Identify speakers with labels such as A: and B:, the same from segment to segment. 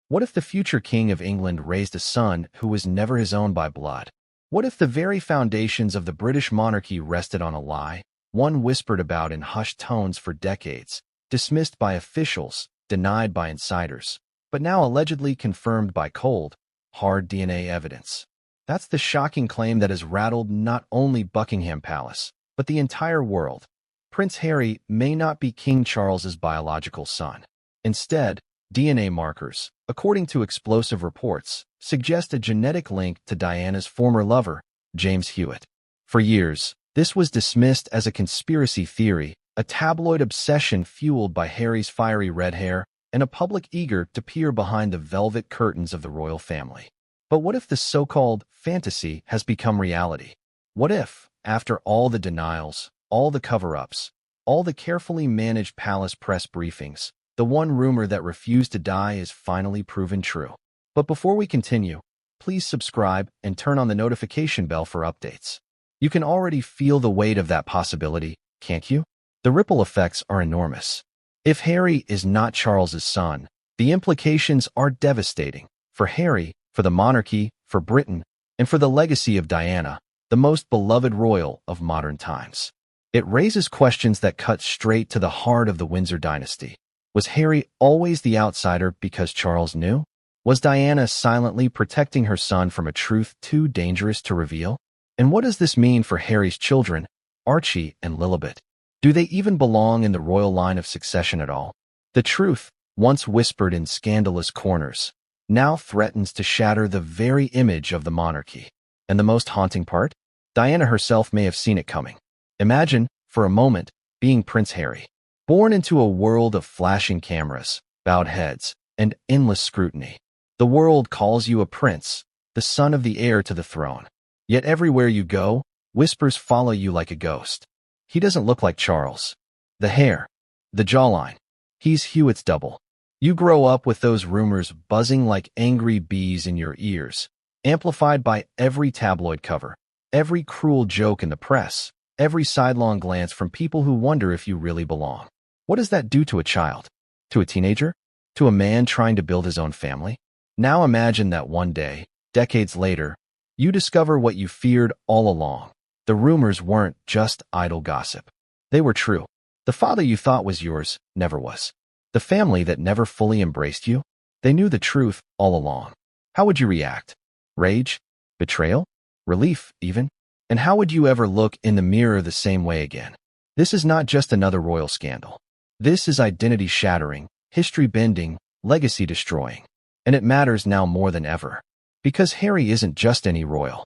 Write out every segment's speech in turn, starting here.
A: What if the future king of England raised a son who was never his own by blood? What if the very foundations of the British monarchy rested on a lie, one whispered about in hushed tones for decades, dismissed by officials, denied by insiders, but now allegedly confirmed by cold, hard DNA evidence? That's the shocking claim that has rattled not only Buckingham Palace, but the entire world. Prince Harry may not be King Charles's biological son. Instead, DNA markers, according to explosive reports, suggest a genetic link to Diana's former lover, James Hewitt. For years, this was dismissed as a conspiracy theory, a tabloid obsession fueled by Harry's fiery red hair and a public eager to peer behind the velvet curtains of the royal family. But what if the so-called fantasy has become reality? What if, after all the denials, all the cover-ups, all the carefully managed palace press briefings, the one rumor that refused to die is finally proven true? But before we continue, please subscribe and turn on the notification bell for updates. You can already feel the weight of that possibility, can't you? The ripple effects are enormous. If Harry is not Charles's son, the implications are devastating for Harry, for the monarchy, for Britain, and for the legacy of Diana, the most beloved royal of modern times. It raises questions that cut straight to the heart of the Windsor dynasty. Was Harry always the outsider because Charles knew? Was Diana silently protecting her son from a truth too dangerous to reveal? And what does this mean for Harry's children, Archie and Lilibet? Do they even belong in the royal line of succession at all? The truth, once whispered in scandalous corners, now threatens to shatter the very image of the monarchy. And the most haunting part? Diana herself may have seen it coming. Imagine, for a moment, being Prince Harry, born into a world of flashing cameras, bowed heads, and endless scrutiny. The world calls you a prince, the son of the heir to the throne. Yet everywhere you go, whispers follow you like a ghost. He doesn't look like Charles. The hair, the jawline. He's Hewitt's double. You grow up with those rumors buzzing like angry bees in your ears, amplified by every tabloid cover, every cruel joke in the press, every sidelong glance from people who wonder if you really belong. What does that do to a child? To a teenager? To a man trying to build his own family? Now imagine that one day, decades later, you discover what you feared all along. The rumors weren't just idle gossip. They were true. The father you thought was yours never was. The family that never fully embraced you, they knew the truth all along. How would you react? Rage? Betrayal? Relief, even? And how would you ever look in the mirror the same way again? This is not just another royal scandal. This is identity-shattering, history-bending, legacy-destroying. And it matters now more than ever. Because Harry isn't just any royal.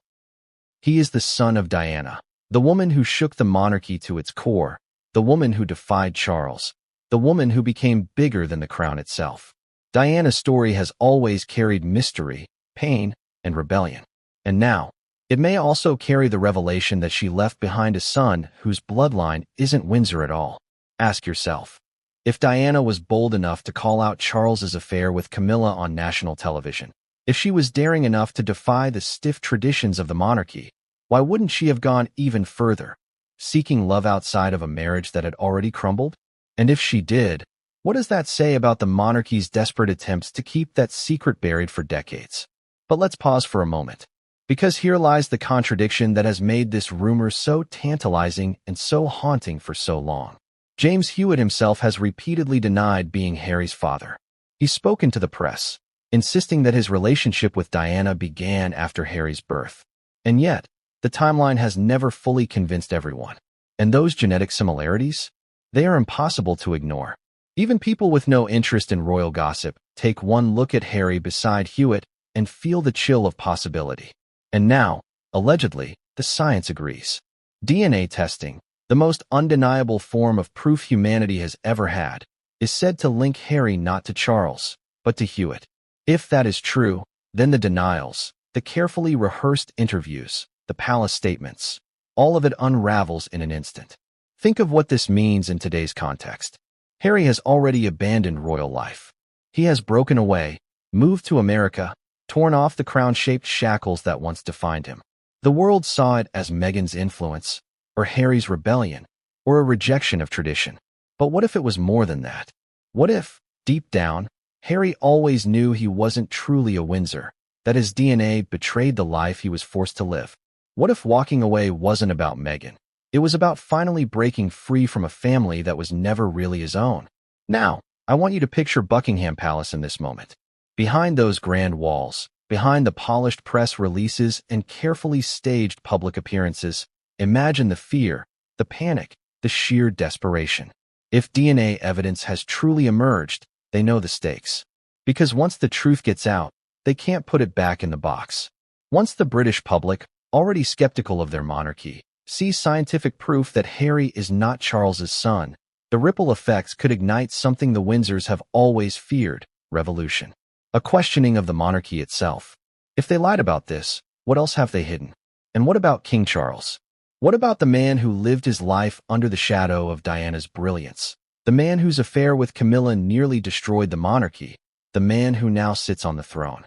A: He is the son of Diana, the woman who shook the monarchy to its core, the woman who defied Charles, the woman who became bigger than the crown itself. Diana's story has always carried mystery, pain, and rebellion. And now, it may also carry the revelation that she left behind a son whose bloodline isn't Windsor at all. Ask yourself, if Diana was bold enough to call out Charles's affair with Camilla on national television, if she was daring enough to defy the stiff traditions of the monarchy, why wouldn't she have gone even further, seeking love outside of a marriage that had already crumbled? And if she did, what does that say about the monarchy's desperate attempts to keep that secret buried for decades? But let's pause for a moment, because here lies the contradiction that has made this rumor so tantalizing and so haunting for so long. James Hewitt himself has repeatedly denied being Harry's father. He's spoken to the press, insisting that his relationship with Diana began after Harry's birth. And yet, the timeline has never fully convinced everyone. And those genetic similarities? They are impossible to ignore. Even people with no interest in royal gossip take one look at Harry beside Hewitt and feel the chill of possibility. And now, allegedly, the science agrees. DNA testing, the most undeniable form of proof humanity has ever had, is said to link Harry not to Charles, but to Hewitt. If that is true, then the denials, the carefully rehearsed interviews, the palace statements, all of it unravels in an instant. Think of what this means in today's context. Harry has already abandoned royal life. He has broken away, moved to America, torn off the crown-shaped shackles that once defined him. The world saw it as Meghan's influence, or Harry's rebellion, or a rejection of tradition. But what if it was more than that? What if, deep down, Harry always knew he wasn't truly a Windsor, that his DNA betrayed the life he was forced to live. What if walking away wasn't about Meghan? It was about finally breaking free from a family that was never really his own. Now, I want you to picture Buckingham Palace in this moment. Behind those grand walls, behind the polished press releases and carefully staged public appearances, imagine the fear, the panic, the sheer desperation. If DNA evidence has truly emerged, they know the stakes. Because once the truth gets out, they can't put it back in the box. Once the British public, already skeptical of their monarchy, sees scientific proof that Harry is not Charles's son, the ripple effects could ignite something the Windsors have always feared: revolution. A questioning of the monarchy itself. If they lied about this, what else have they hidden? And what about King Charles? What about the man who lived his life under the shadow of Diana's brilliance? The man whose affair with Camilla nearly destroyed the monarchy? The man who now sits on the throne?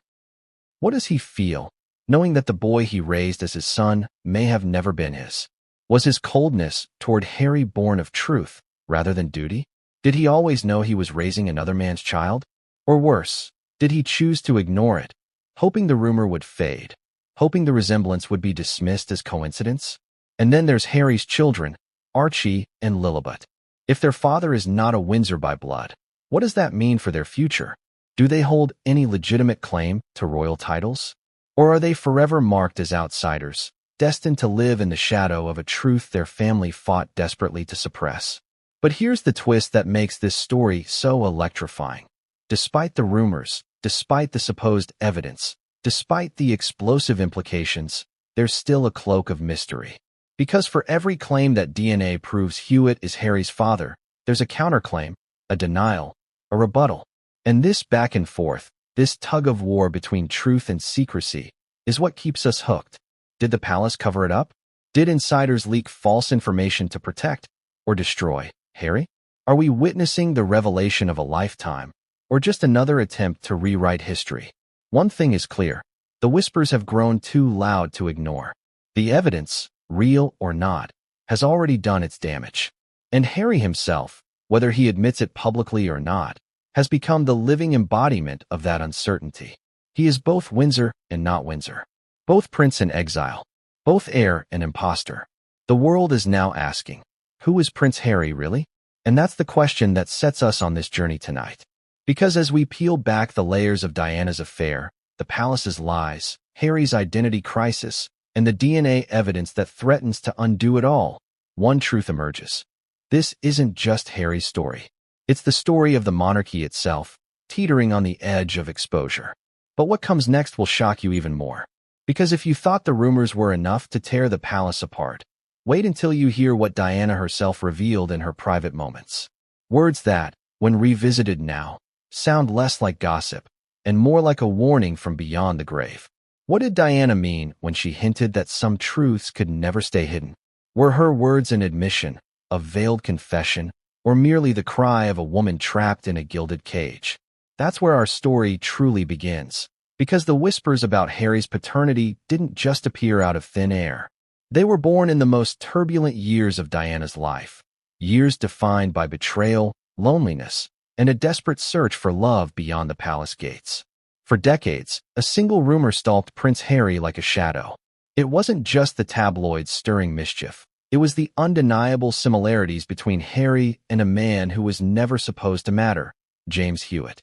A: What does he feel, knowing that the boy he raised as his son may have never been his? Was his coldness toward Harry born of truth rather than duty? Did he always know he was raising another man's child? Or worse, did he choose to ignore it, hoping the rumor would fade, hoping the resemblance would be dismissed as coincidence? And then there's Harry's children, Archie and Lilibet. If their father is not a Windsor by blood, what does that mean for their future? Do they hold any legitimate claim to royal titles? Or are they forever marked as outsiders, destined to live in the shadow of a truth their family fought desperately to suppress? But here's the twist that makes this story so electrifying. Despite the rumors, despite the supposed evidence, despite the explosive implications, there's still a cloak of mystery. Because for every claim that DNA proves Hewitt is Harry's father, there's a counterclaim, a denial, a rebuttal. And this back and forth, this tug-of-war between truth and secrecy, is what keeps us hooked. Did the palace cover it up? Did insiders leak false information to protect or destroy Harry? Are we witnessing the revelation of a lifetime, or just another attempt to rewrite history? One thing is clear: the whispers have grown too loud to ignore. The evidence, real or not, has already done its damage. And Harry himself, whether he admits it publicly or not, has become the living embodiment of that uncertainty. He is both Windsor and not Windsor, both prince and exile, both heir and impostor. The world is now asking, who is Prince Harry really? And that's the question that sets us on this journey tonight. Because as we peel back the layers of Diana's affair, the palace's lies, Harry's identity crisis, and the DNA evidence that threatens to undo it all, one truth emerges. This isn't just Harry's story. It's the story of the monarchy itself, teetering on the edge of exposure. But what comes next will shock you even more. Because if you thought the rumors were enough to tear the palace apart, wait until you hear what Diana herself revealed in her private moments. Words that, when revisited now, sound less like gossip and more like a warning from beyond the grave. What did Diana mean when she hinted that some truths could never stay hidden? Were her words an admission, a veiled confession, or merely the cry of a woman trapped in a gilded cage? That's where our story truly begins. Because the whispers about Harry's paternity didn't just appear out of thin air. They were born in the most turbulent years of Diana's life. Years defined by betrayal, loneliness, and a desperate search for love beyond the palace gates. For decades, a single rumor stalked Prince Harry like a shadow. It wasn't just the tabloids stirring mischief. It was the undeniable similarities between Harry and a man who was never supposed to matter, James Hewitt.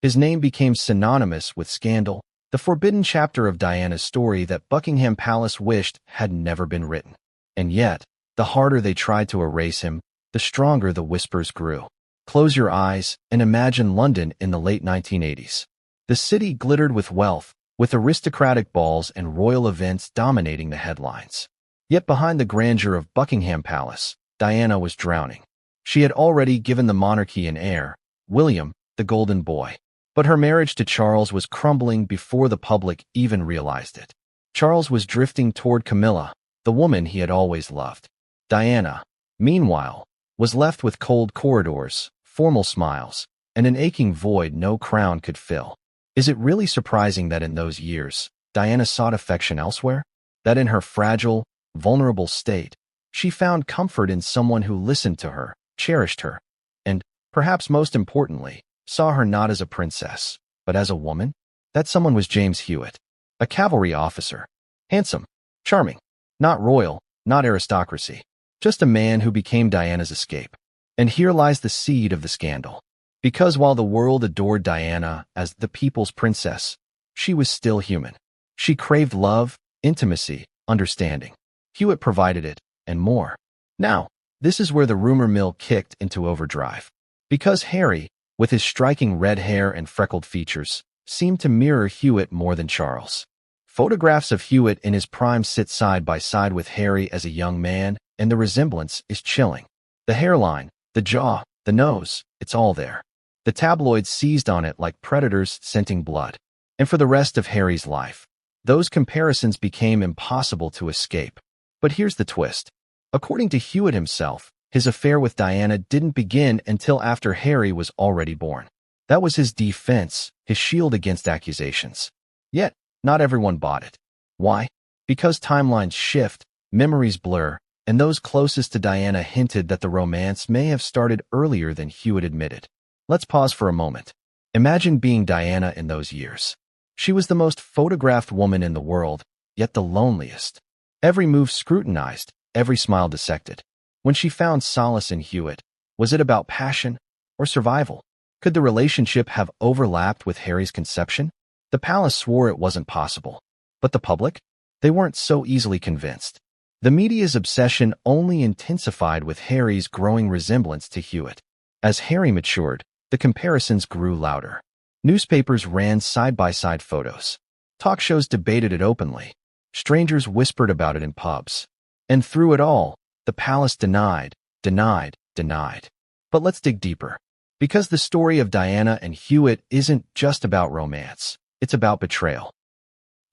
A: His name became synonymous with scandal, the forbidden chapter of Diana's story that Buckingham Palace wished had never been written. And yet, the harder they tried to erase him, the stronger the whispers grew. Close your eyes and imagine London in the late 1980s. The city glittered with wealth, with aristocratic balls and royal events dominating the headlines. Yet behind the grandeur of Buckingham Palace, Diana was drowning. She had already given the monarchy an heir, William, the golden boy. But her marriage to Charles was crumbling before the public even realized it. Charles was drifting toward Camilla, the woman he had always loved. Diana, meanwhile, was left with cold corridors, formal smiles, and an aching void no crown could fill. Is it really surprising that in those years, Diana sought affection elsewhere? That in her fragile, vulnerable state, she found comfort in someone who listened to her, cherished her, and, perhaps most importantly, saw her not as a princess, but as a woman. That someone was James Hewitt, a cavalry officer. Handsome, charming, not royal, not aristocracy, just a man who became Diana's escape. And here lies the seed of the scandal. Because while the world adored Diana as the people's princess, she was still human. She craved love, intimacy, understanding. Hewitt provided it, and more. Now, this is where the rumor mill kicked into overdrive. Because Harry, with his striking red hair and freckled features, seemed to mirror Hewitt more than Charles. Photographs of Hewitt in his prime sit side by side with Harry as a young man, and the resemblance is chilling. The hairline, the jaw, the nose, it's all there. The tabloids seized on it like predators scenting blood. And for the rest of Harry's life, those comparisons became impossible to escape. But here's the twist. According to Hewitt himself, his affair with Diana didn't begin until after Harry was already born. That was his defense, his shield against accusations. Yet, not everyone bought it. Why? Because timelines shift, memories blur, and those closest to Diana hinted that the romance may have started earlier than Hewitt admitted. Let's pause for a moment. Imagine being Diana in those years. She was the most photographed woman in the world, yet the loneliest. Every move scrutinized, every smile dissected. When she found solace in Hewitt, was it about passion or survival? Could the relationship have overlapped with Harry's conception? The palace swore it wasn't possible. But the public? They weren't so easily convinced. The media's obsession only intensified with Harry's growing resemblance to Hewitt. As Harry matured, the comparisons grew louder. Newspapers ran side-by-side photos. Talk shows debated it openly. Strangers whispered about it in pubs. And through it all, the palace denied. But let's dig deeper. Because the story of Diana and Hewitt isn't just about romance. It's about betrayal.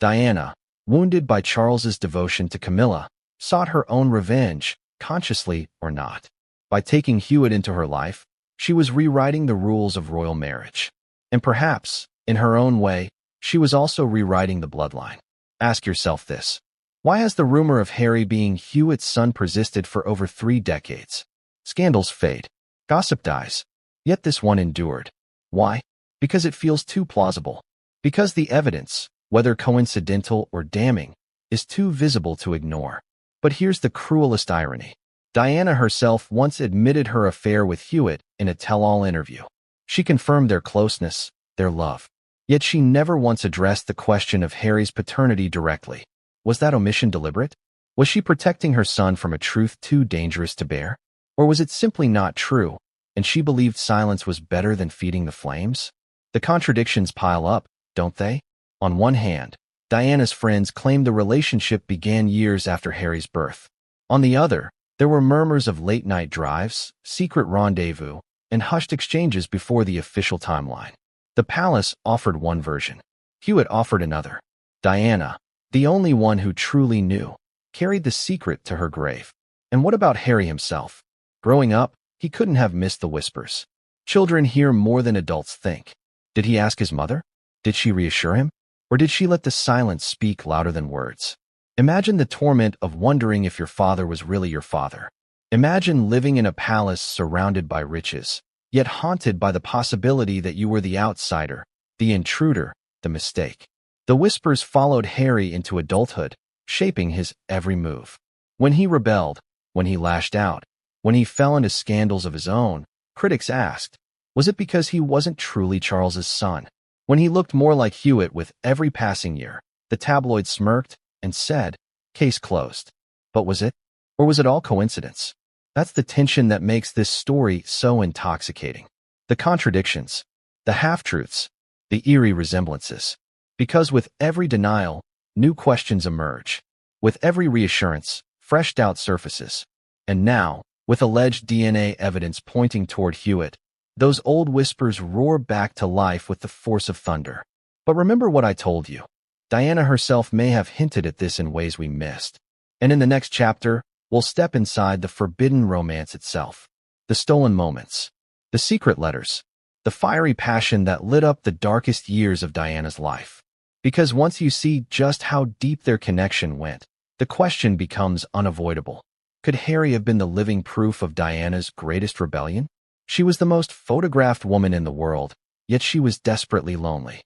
A: Diana, wounded by Charles's devotion to Camilla, sought her own revenge, consciously or not. By taking Hewitt into her life, she was rewriting the rules of royal marriage. And perhaps, in her own way, she was also rewriting the bloodline. Ask yourself this. Why has the rumor of Harry being Hewitt's son persisted for over 3 decades? Scandals fade. Gossip dies. Yet this one endured. Why? Because it feels too plausible. Because the evidence, whether coincidental or damning, is too visible to ignore. But here's the cruelest irony. Diana herself once admitted her affair with Hewitt in a tell-all interview. She confirmed their closeness, their love. Yet she never once addressed the question of Harry's paternity directly. Was that omission deliberate? Was she protecting her son from a truth too dangerous to bear? Or was it simply not true, and she believed silence was better than feeding the flames? The contradictions pile up, don't they? On one hand, Diana's friends claimed the relationship began years after Harry's birth. On the other, there were murmurs of late-night drives, secret rendezvous, and hushed exchanges before the official timeline. The palace offered one version. Hewitt offered another. Diana, the only one who truly knew, carried the secret to her grave. And what about Harry himself? Growing up, he couldn't have missed the whispers. Children hear more than adults think. Did he ask his mother? Did she reassure him? Or did she let the silence speak louder than words? Imagine the torment of wondering if your father was really your father. Imagine living in a palace surrounded by riches, yet haunted by the possibility that you were the outsider, the intruder, the mistake. The whispers followed Harry into adulthood, shaping his every move. When he rebelled, when he lashed out, when he fell into scandals of his own, critics asked, was it because he wasn't truly Charles's son? When he looked more like Hewitt with every passing year, the tabloids smirked and said, case closed. But was it? Or was it all coincidence? That's the tension that makes this story so intoxicating. The contradictions, the half-truths, the eerie resemblances. Because with every denial, new questions emerge. With every reassurance, fresh doubt surfaces. And now, with alleged DNA evidence pointing toward Hewitt, those old whispers roar back to life with the force of thunder. But remember what I told you. Diana herself may have hinted at this in ways we missed. And in the next chapter, we'll step inside the forbidden romance itself. The stolen moments. The secret letters. The fiery passion that lit up the darkest years of Diana's life. Because once you see just how deep their connection went, the question becomes unavoidable. Could Harry have been the living proof of Diana's greatest rebellion? She was the most photographed woman in the world, yet she was desperately lonely.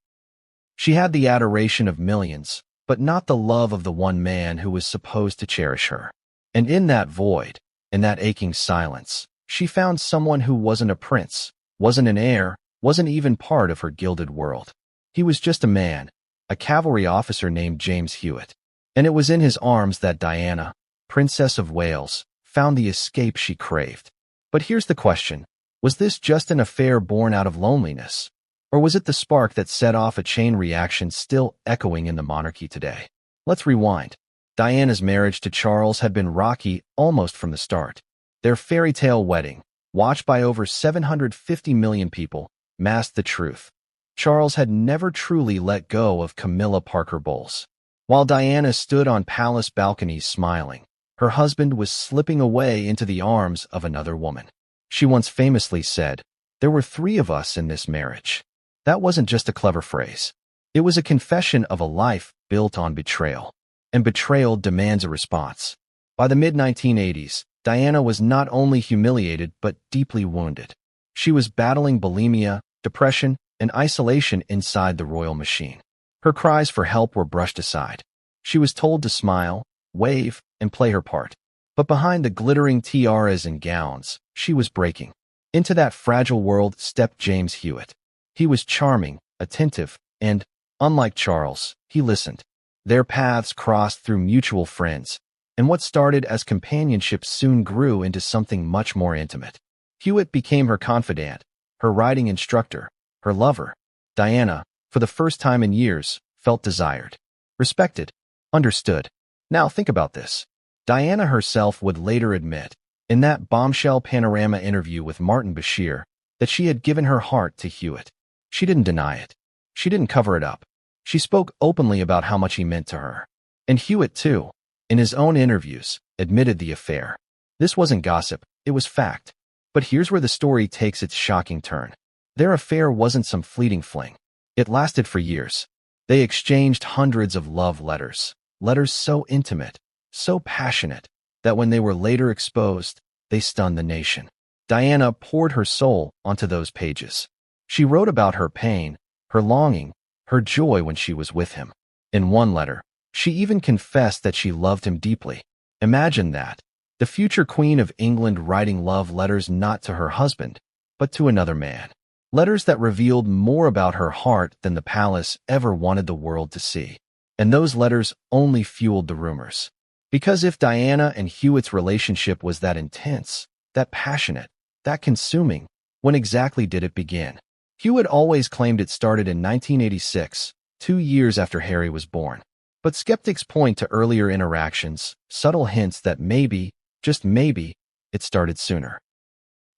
A: She had the adoration of millions, but not the love of the one man who was supposed to cherish her. And in that void, in that aching silence, she found someone who wasn't a prince, wasn't an heir, wasn't even part of her gilded world. He was just a man, a cavalry officer named James Hewitt. And it was in his arms that Diana, Princess of Wales, found the escape she craved. But here's the question. Was this just an affair born out of loneliness? Or was it the spark that set off a chain reaction still echoing in the monarchy today? Let's rewind. Diana's marriage to Charles had been rocky almost from the start. Their fairy tale wedding, watched by over 750 million people, masked the truth. Charles had never truly let go of Camilla Parker Bowles. While Diana stood on palace balconies smiling, her husband was slipping away into the arms of another woman. She once famously said, "There were 3 of us in this marriage." That wasn't just a clever phrase. It was a confession of a life built on betrayal. And betrayal demands a response. By the mid-1980s, Diana was not only humiliated but deeply wounded. She was battling bulimia, depression, and isolation inside the royal machine. Her cries for help were brushed aside. She was told to smile, wave, and play her part. But behind the glittering tiaras and gowns, she was breaking. Into that fragile world stepped James Hewitt. He was charming, attentive, and, unlike Charles, he listened. Their paths crossed through mutual friends, and what started as companionship soon grew into something much more intimate. Hewitt became her confidant, her riding instructor, her lover. Diana, for the first time in years, felt desired, respected, understood. Now think about this. Diana herself would later admit, in that bombshell panorama interview with Martin Bashir, that she had given her heart to Hewitt. She didn't deny it. She didn't cover it up. She spoke openly about how much he meant to her. And Hewitt, too, in his own interviews, admitted the affair. This wasn't gossip, it was fact. But here's where the story takes its shocking turn. Their affair wasn't some fleeting fling. It lasted for years. They exchanged hundreds of love letters, letters so intimate, so passionate, that when they were later exposed, they stunned the nation. Diana poured her soul onto those pages. She wrote about her pain, her longing, her joy when she was with him. In one letter, she even confessed that she loved him deeply. Imagine that. The future Queen of England writing love letters not to her husband, but to another man. Letters that revealed more about her heart than the palace ever wanted the world to see. And those letters only fueled the rumors. Because if Diana and Hewitt's relationship was that intense, that passionate, that consuming, when exactly did it begin? Hewitt always claimed it started in 1986, 2 years after Harry was born. But skeptics point to earlier interactions, subtle hints that maybe, just maybe, it started sooner.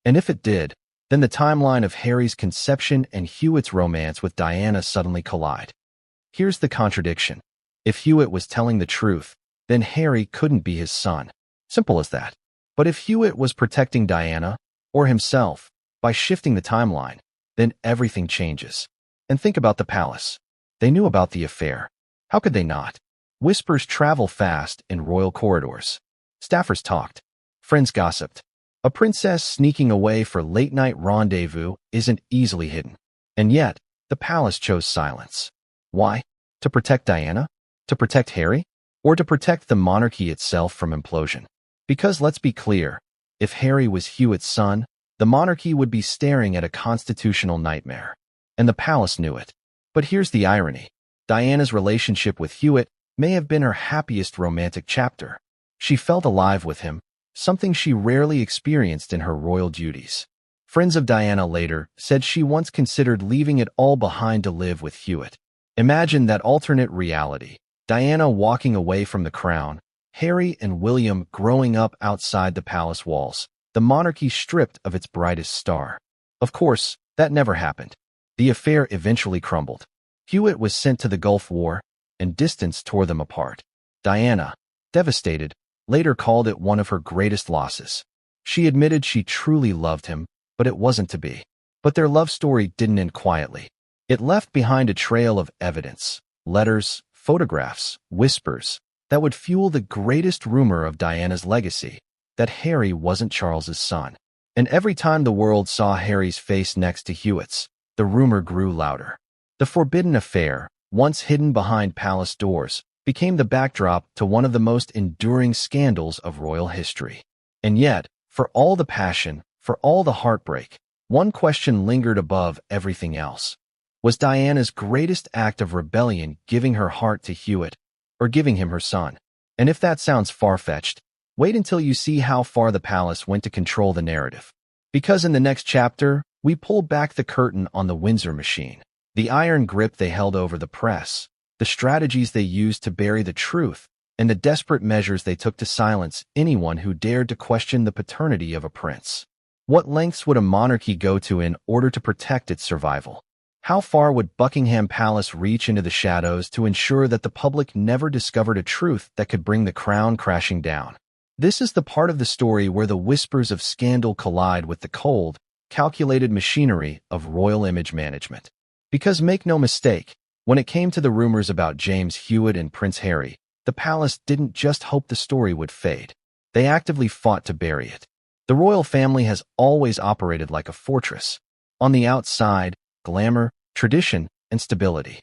A: And if it did, then the timeline of Harry's conception and Hewitt's romance with Diana suddenly collide. Here's the contradiction. If Hewitt was telling the truth, then Harry couldn't be his son. Simple as that. But if Hewitt was protecting Diana, or himself, by shifting the timeline, then everything changes. And think about the palace. They knew about the affair. How could they not? Whispers travel fast in royal corridors. Staffers talked. Friends gossiped. A princess sneaking away for late-night rendezvous isn't easily hidden. And yet, the palace chose silence. Why? To protect Diana? To protect Harry? Or to protect the monarchy itself from implosion? Because let's be clear, if Harry was Hewitt's son, the monarchy would be staring at a constitutional nightmare. And the palace knew it. But here's the irony. Diana's relationship with Hewitt may have been her happiest romantic chapter. She felt alive with him, something she rarely experienced in her royal duties. Friends of Diana later said she once considered leaving it all behind to live with Hewitt. Imagine that alternate reality. Diana walking away from the crown, Harry and William growing up outside the palace walls, the monarchy stripped of its brightest star. Of course, that never happened. The affair eventually crumbled. Hewitt was sent to the Gulf War, and distance tore them apart. Diana, devastated, later called it one of her greatest losses. She admitted she truly loved him, but it wasn't to be. But their love story didn't end quietly. It left behind a trail of evidence, letters, photographs, whispers, that would fuel the greatest rumor of Diana's legacy, that Harry wasn't Charles's son. And every time the world saw Harry's face next to Hewitt's, the rumor grew louder. The forbidden affair, once hidden behind palace doors, became the backdrop to one of the most enduring scandals of royal history. And yet, for all the passion, for all the heartbreak, one question lingered above everything else. Was Diana's greatest act of rebellion giving her heart to Hewitt, or giving him her son? And if that sounds far-fetched, wait until you see how far the palace went to control the narrative. Because in the next chapter, we pull back the curtain on the Windsor machine, the iron grip they held over the press, the strategies they used to bury the truth, and the desperate measures they took to silence anyone who dared to question the paternity of a prince. What lengths would a monarchy go to in order to protect its survival? How far would Buckingham Palace reach into the shadows to ensure that the public never discovered a truth that could bring the crown crashing down? This is the part of the story where the whispers of scandal collide with the cold, calculated machinery of royal image management. Because make no mistake, when it came to the rumors about James Hewitt and Prince Harry, the palace didn't just hope the story would fade. They actively fought to bury it. The royal family has always operated like a fortress. On the outside, glamour, tradition, and stability.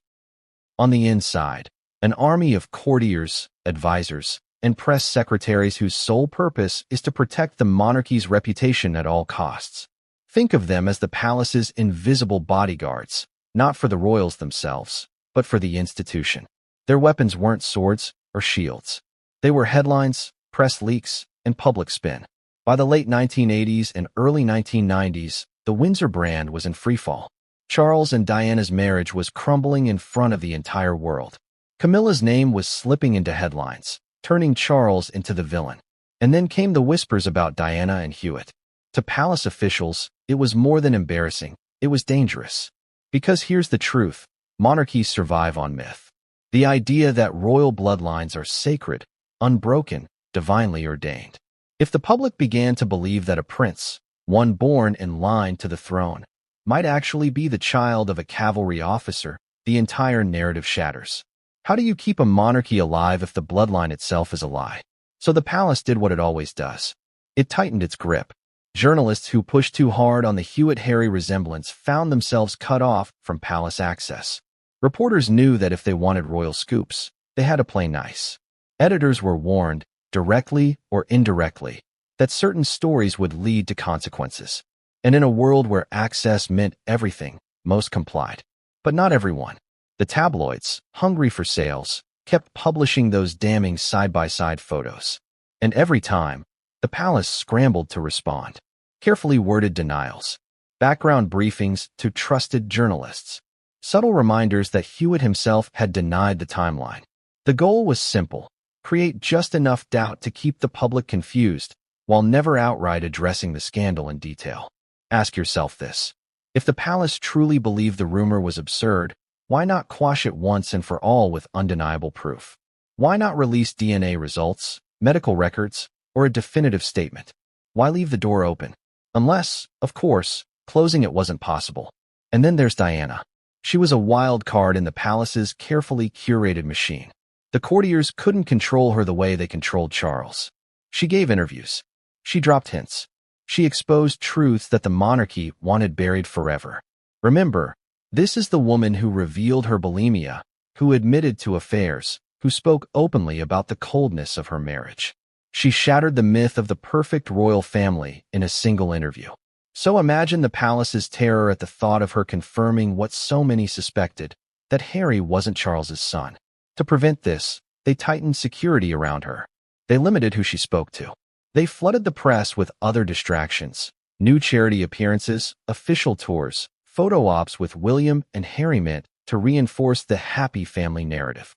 A: On the inside, an army of courtiers, advisors, and press secretaries whose sole purpose is to protect the monarchy's reputation at all costs. Think of them as the palace's invisible bodyguards, not for the royals themselves, but for the institution. Their weapons weren't swords or shields. They were headlines, press leaks, and public spin. By the late 1980s and early 1990s, the Windsor brand was in freefall. Charles and Diana's marriage was crumbling in front of the entire world. Camilla's name was slipping into headlines, turning Charles into the villain. And then came the whispers about Diana and Hewitt. To palace officials, it was more than embarrassing, it was dangerous. Because here's the truth, monarchies survive on myth. The idea that royal bloodlines are sacred, unbroken, divinely ordained. If the public began to believe that a prince, one born in line to the throne, might actually be the child of a cavalry officer, the entire narrative shatters. How do you keep a monarchy alive if the bloodline itself is a lie? So the palace did what it always does. It tightened its grip. Journalists who pushed too hard on the Hewitt-Harry resemblance found themselves cut off from palace access. Reporters knew that if they wanted royal scoops, they had to play nice. Editors were warned, directly or indirectly, that certain stories would lead to consequences. And in a world where access meant everything, most complied. But not everyone. The tabloids, hungry for sales, kept publishing those damning side-by-side photos. And every time, the palace scrambled to respond. Carefully worded denials, background briefings to trusted journalists, subtle reminders that Hewitt himself had denied the timeline. The goal was simple: create just enough doubt to keep the public confused, while never outright addressing the scandal in detail. Ask yourself this. If the palace truly believed the rumor was absurd, why not quash it once and for all with undeniable proof? Why not release DNA results, medical records, or a definitive statement? Why leave the door open? Unless, of course, closing it wasn't possible. And then there's Diana. She was a wild card in the palace's carefully curated machine. The courtiers couldn't control her the way they controlled Charles. She gave interviews. She dropped hints. She exposed truths that the monarchy wanted buried forever. Remember, this is the woman who revealed her bulimia, who admitted to affairs, who spoke openly about the coldness of her marriage. She shattered the myth of the perfect royal family in a single interview. So imagine the palace's terror at the thought of her confirming what so many suspected, that Harry wasn't Charles's son. To prevent this, they tightened security around her. They limited who she spoke to. They flooded the press with other distractions, new charity appearances, official tours, photo ops with William and Harry meant to reinforce the happy family narrative.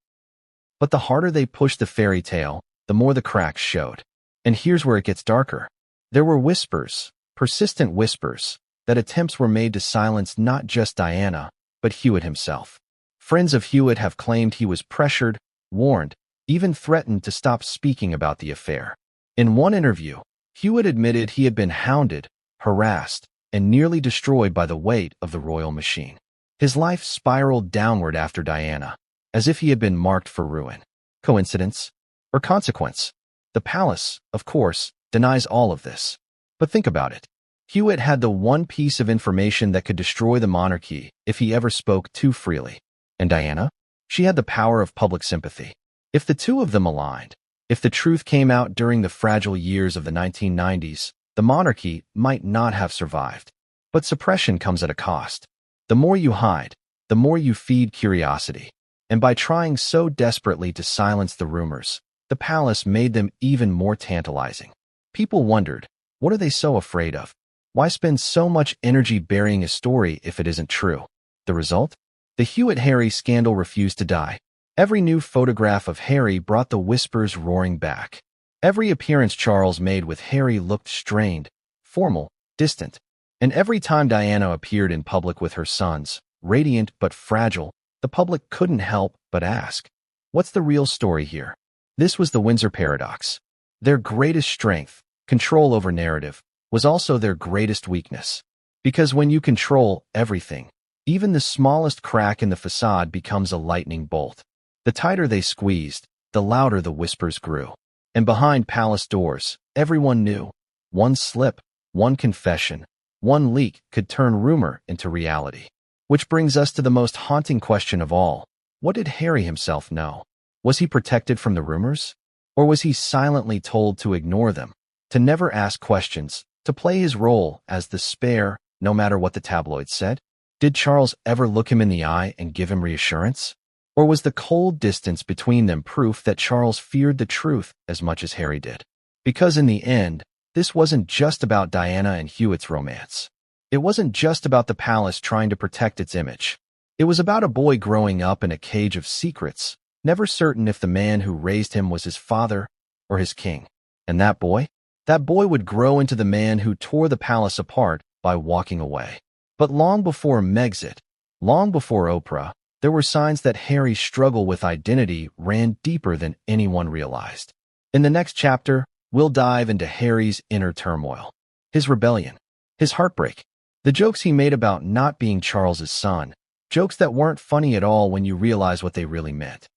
A: But the harder they pushed the fairy tale, the more the cracks showed. And here's where it gets darker. There were whispers, persistent whispers, that attempts were made to silence not just Diana, but Hewitt himself. Friends of Hewitt have claimed he was pressured, warned, even threatened to stop speaking about the affair. In one interview, Hewitt admitted he had been hounded, harassed, and nearly destroyed by the weight of the royal machine. His life spiraled downward after Diana, as if he had been marked for ruin. Coincidence? Or consequence? The palace, of course, denies all of this. But think about it. Hewitt had the one piece of information that could destroy the monarchy if he ever spoke too freely. And Diana? She had the power of public sympathy. If the two of them aligned, if the truth came out during the fragile years of the 1990s, the monarchy might not have survived. But suppression comes at a cost. The more you hide, the more you feed curiosity. And by trying so desperately to silence the rumors, the palace made them even more tantalizing. People wondered, what are they so afraid of? Why spend so much energy burying a story if it isn't true? The result? The Hewitt-Harry scandal refused to die. Every new photograph of Harry brought the whispers roaring back. Every appearance Charles made with Harry looked strained, formal, distant. And every time Diana appeared in public with her sons, radiant but fragile, the public couldn't help but ask, what's the real story here? This was the Windsor paradox. Their greatest strength, control over narrative, was also their greatest weakness. Because when you control everything, even the smallest crack in the facade becomes a lightning bolt. The tighter they squeezed, the louder the whispers grew. And behind palace doors, everyone knew. One slip, one confession, one leak could turn rumor into reality. Which brings us to the most haunting question of all. What did Harry himself know? Was he protected from the rumors? Or was he silently told to ignore them, to never ask questions, to play his role as the spare, no matter what the tabloids said? Did Charles ever look him in the eye and give him reassurance? Or was the cold distance between them proof that Charles feared the truth as much as Harry did? Because in the end, this wasn't just about Diana and Hewitt's romance. It wasn't just about the palace trying to protect its image. It was about a boy growing up in a cage of secrets, never certain if the man who raised him was his father or his king. And that boy would grow into the man who tore the palace apart by walking away. But long before Megxit, long before Oprah, there were signs that Harry's struggle with identity ran deeper than anyone realized. In the next chapter, we'll dive into Harry's inner turmoil, his rebellion, his heartbreak, the jokes he made about not being Charles's son, jokes that weren't funny at all when you realize what they really meant.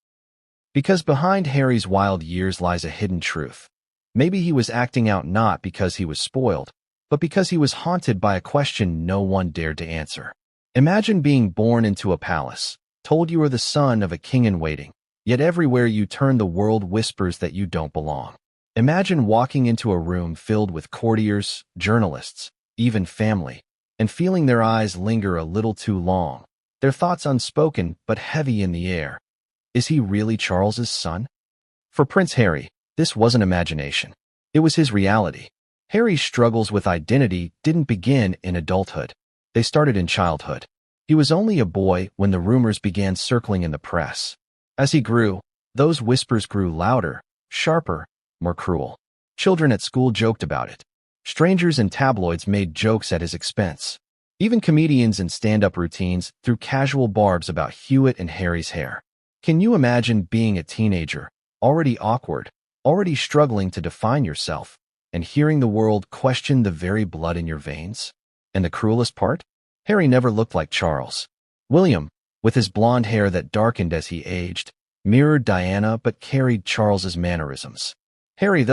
A: Because behind Harry's wild years lies a hidden truth. Maybe he was acting out not because he was spoiled, but because he was haunted by a question no one dared to answer. Imagine being born into a palace, told you are the son of a king in waiting, yet everywhere you turn the world whispers that you don't belong. Imagine walking into a room filled with courtiers, journalists, even family, and feeling their eyes linger a little too long, their thoughts unspoken but heavy in the air. Is he really Charles's son? For Prince Harry, this wasn't imagination. It was his reality. Harry's struggles with identity didn't begin in adulthood. They started in childhood. He was only a boy when the rumors began circling in the press. As he grew, those whispers grew louder, sharper, more cruel. Children at school joked about it. Strangers in tabloids made jokes at his expense. Even comedians in stand-up routines threw casual barbs about Hewitt and Harry's hair. Can you imagine being a teenager, already awkward, already struggling to define yourself, and hearing the world question the very blood in your veins? And the cruelest part? Harry never looked like Charles. William, with his blonde hair that darkened as he aged, mirrored Diana but carried Charles's mannerisms. Harry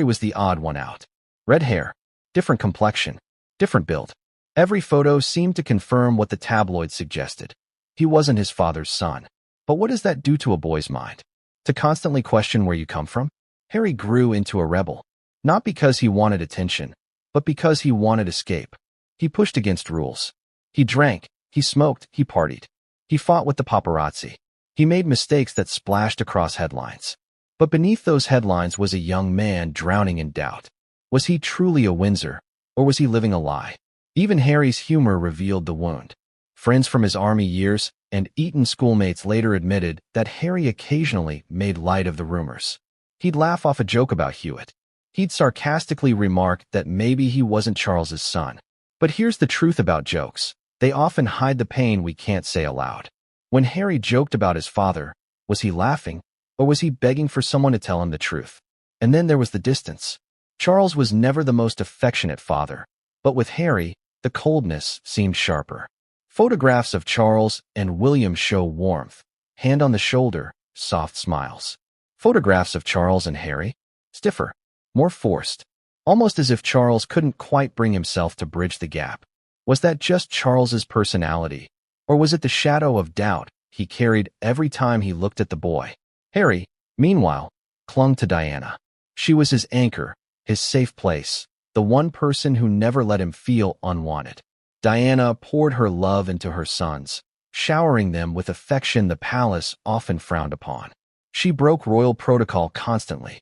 A: was the odd one out. Red hair, different complexion, different build. Every photo seemed to confirm what the tabloids suggested. He wasn't his father's son. But what does that do to a boy's mind? To constantly question where you come from? Harry grew into a rebel. Not because he wanted attention, but because he wanted escape. He pushed against rules. He drank, he smoked, he partied. He fought with the paparazzi. He made mistakes that splashed across headlines. But beneath those headlines was a young man drowning in doubt. Was he truly a Windsor, or was he living a lie? Even Harry's humor revealed the wound. Friends from his army years and Eton schoolmates later admitted that Harry occasionally made light of the rumors. He'd laugh off a joke about Hewitt. He'd sarcastically remark that maybe he wasn't Charles's son. But here's the truth about jokes. They often hide the pain we can't say aloud. When Harry joked about his father, was he laughing, or was he begging for someone to tell him the truth? And then there was the distance. Charles was never the most affectionate father, but with Harry, the coldness seemed sharper. Photographs of Charles and William show warmth, hand on the shoulder, soft smiles. Photographs of Charles and Harry, stiffer, more forced. almost as if Charles couldn't quite bring himself to bridge the gap. Was that just Charles's personality, or was it the shadow of doubt he carried every time he looked at the boy? Harry, meanwhile, clung to Diana. She was his anchor, his safe place, the one person who never let him feel unwanted. Diana poured her love into her sons, showering them with affection the palace often frowned upon. She broke royal protocol constantly,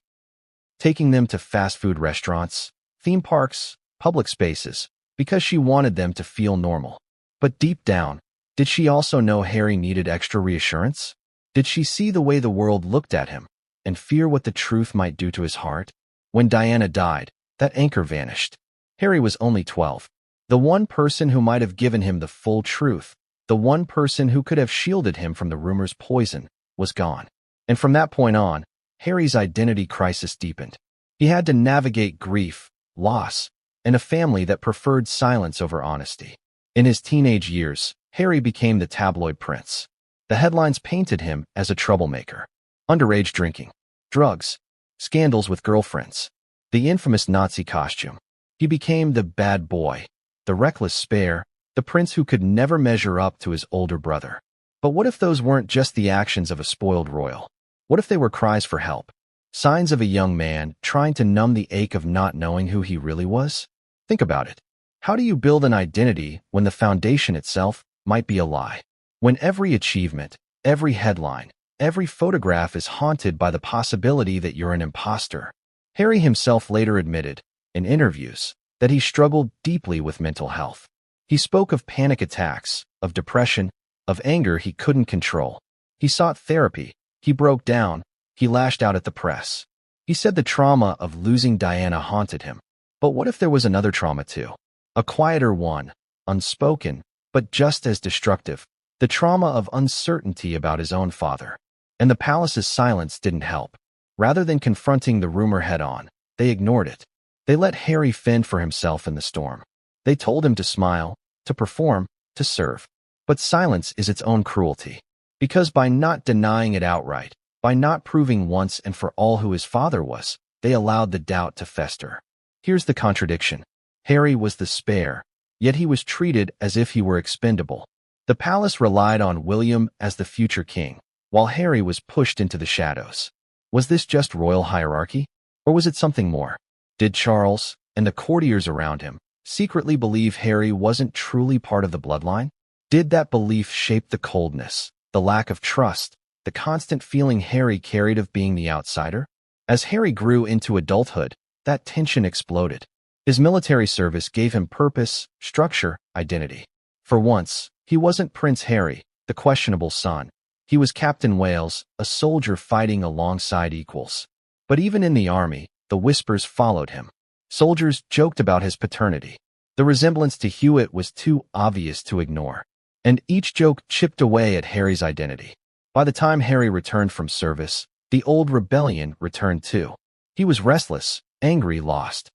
A: taking them to fast food restaurants, theme parks, public spaces, because she wanted them to feel normal. But deep down, did she also know Harry needed extra reassurance? Did she see the way the world looked at him and fear what the truth might do to his heart? When Diana died, that anchor vanished. Harry was only 12. The one person who might have given him the full truth, the one person who could have shielded him from the rumor's poison, was gone. And from that point on, Harry's identity crisis deepened. He had to navigate grief, loss, and a family that preferred silence over honesty. In his teenage years, Harry became the tabloid prince. The headlines painted him as a troublemaker. Underage drinking, drugs, scandals with girlfriends, the infamous Nazi costume. He became the bad boy, the reckless spare, the prince who could never measure up to his older brother. But what if those weren't just the actions of a spoiled royal? What if they were cries for help? Signs of a young man trying to numb the ache of not knowing who he really was? Think about it. How do you build an identity when the foundation itself might be a lie? When every achievement, every headline, every photograph is haunted by the possibility that you're an imposter? Harry himself later admitted, in interviews, that he struggled deeply with mental health. He spoke of panic attacks, of depression, of anger he couldn't control. He sought therapy. He broke down. He lashed out at the press. He said the trauma of losing Diana haunted him. But what if there was another trauma too? A quieter one, unspoken, but just as destructive. The trauma of uncertainty about his own father. And the palace's silence didn't help. Rather than confronting the rumor head-on, they ignored it. They let Harry fend for himself in the storm. They told him to smile, to perform, to serve. But silence is its own cruelty. Because by not denying it outright, by not proving once and for all who his father was, they allowed the doubt to fester. Here's the contradiction. Harry was the spare, yet he was treated as if he were expendable. The palace relied on William as the future king, while Harry was pushed into the shadows. Was this just royal hierarchy? Or was it something more? Did Charles, and the courtiers around him, secretly believe Harry wasn't truly part of the bloodline? Did that belief shape the coldness, the lack of trust, the constant feeling Harry carried of being the outsider? As Harry grew into adulthood, that tension exploded. His military service gave him purpose, structure, identity. For once, he wasn't Prince Harry, the questionable son. He was Captain Wales, a soldier fighting alongside equals. But even in the army, the whispers followed him. Soldiers joked about his paternity. The resemblance to Hewitt was too obvious to ignore. And each joke chipped away at Harry's identity. By the time Harry returned from service, the old rebellion returned too. He was restless, angry, lost.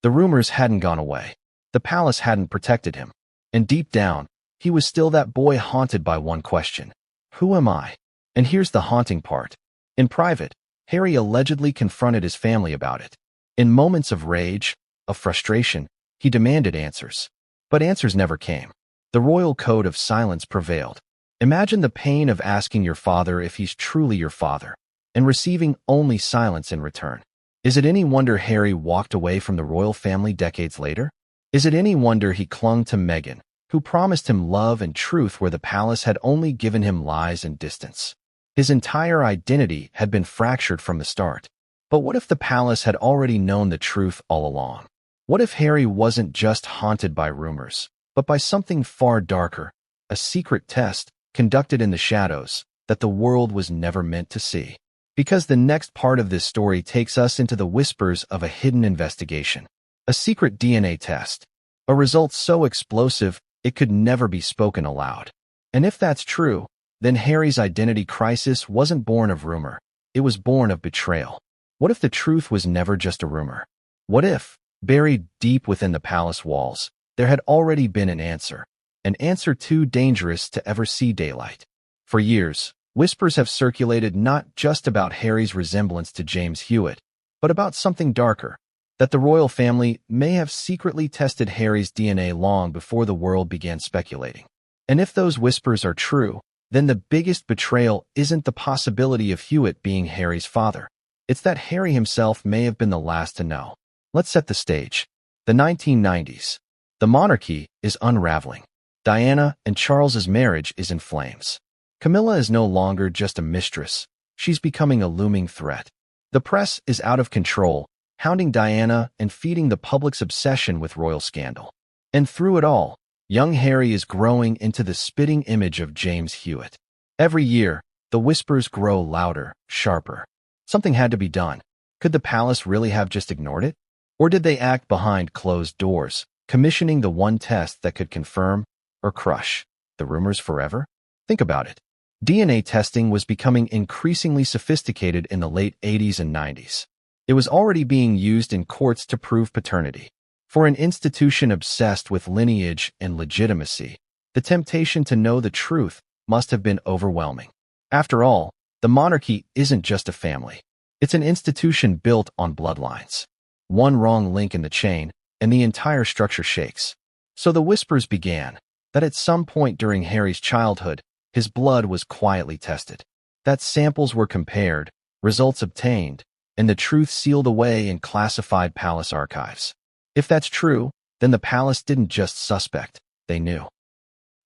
A: The rumors hadn't gone away. The palace hadn't protected him. And deep down, he was still that boy haunted by one question. Who am I? And here's the haunting part. In private, Harry allegedly confronted his family about it. In moments of rage, of frustration, he demanded answers. But answers never came. The royal code of silence prevailed. Imagine the pain of asking your father if he's truly your father, and receiving only silence in return. Is it any wonder Harry walked away from the royal family decades later? Is it any wonder he clung to Meghan, who promised him love and truth where the palace had only given him lies and distance? His entire identity had been fractured from the start. But what if the palace had already known the truth all along? What if Harry wasn't just haunted by rumors, but by something far darker, a secret test conducted in the shadows that the world was never meant to see? Because the next part of this story takes us into the whispers of a hidden investigation, a secret DNA test, a result so explosive it could never be spoken aloud. And if that's true, then Harry's identity crisis wasn't born of rumor, it was born of betrayal. What if the truth was never just a rumor? What if, buried deep within the palace walls, there had already been an answer too dangerous to ever see daylight? For years, whispers have circulated not just about Harry's resemblance to James Hewitt, but about something darker, that the royal family may have secretly tested Harry's DNA long before the world began speculating. And if those whispers are true, then the biggest betrayal isn't the possibility of Hewitt being Harry's father. It's that Harry himself may have been the last to know. Let's set the stage. The 1990s. The monarchy is unraveling. Diana and Charles's marriage is in flames. Camilla is no longer just a mistress. She's becoming a looming threat. The press is out of control, hounding Diana and feeding the public's obsession with royal scandal. And through it all, young Harry is growing into the spitting image of James Hewitt. Every year, the whispers grow louder, sharper. Something had to be done. Could the palace really have just ignored it? Or did they act behind closed doors, commissioning the one test that could confirm or crush the rumors forever? Think about it. DNA testing was becoming increasingly sophisticated in the late 80s and 90s. It was already being used in courts to prove paternity. For an institution obsessed with lineage and legitimacy, the temptation to know the truth must have been overwhelming. After all, the monarchy isn't just a family. It's an institution built on bloodlines. One wrong link in the chain, and the entire structure shakes. So the whispers began that at some point during Harry's childhood, his blood was quietly tested. That samples were compared, results obtained, and the truth sealed away in classified palace archives. If that's true, then the palace didn't just suspect, they knew.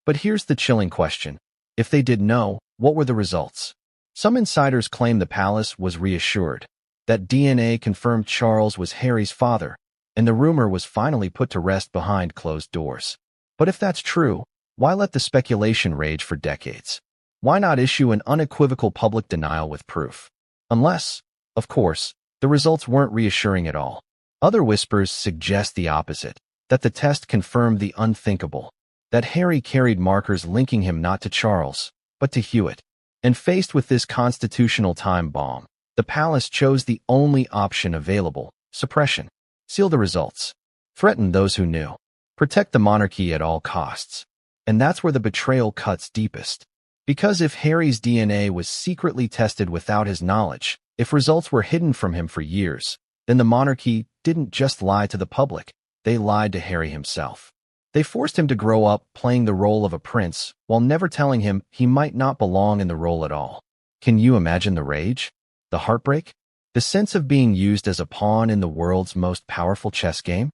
A: But here's the chilling question. If they did know, what were the results? Some insiders claim the palace was reassured, that DNA confirmed Charles was Harry's father, and the rumor was finally put to rest behind closed doors. But if that's true, why let the speculation rage for decades? Why not issue an unequivocal public denial with proof? Unless, of course, the results weren't reassuring at all. Other whispers suggest the opposite, that the test confirmed the unthinkable, that Harry carried markers linking him not to Charles, but to Hewitt. And faced with this constitutional time bomb, the palace chose the only option available: suppression. Seal the results. Threaten those who knew. Protect the monarchy at all costs. And that's where the betrayal cuts deepest. Because if Harry's DNA was secretly tested without his knowledge, if results were hidden from him for years, then the monarchy didn't just lie to the public, they lied to Harry himself. They forced him to grow up playing the role of a prince while never telling him he might not belong in the role at all. Can you imagine the rage? The heartbreak? The sense of being used as a pawn in the world's most powerful chess game?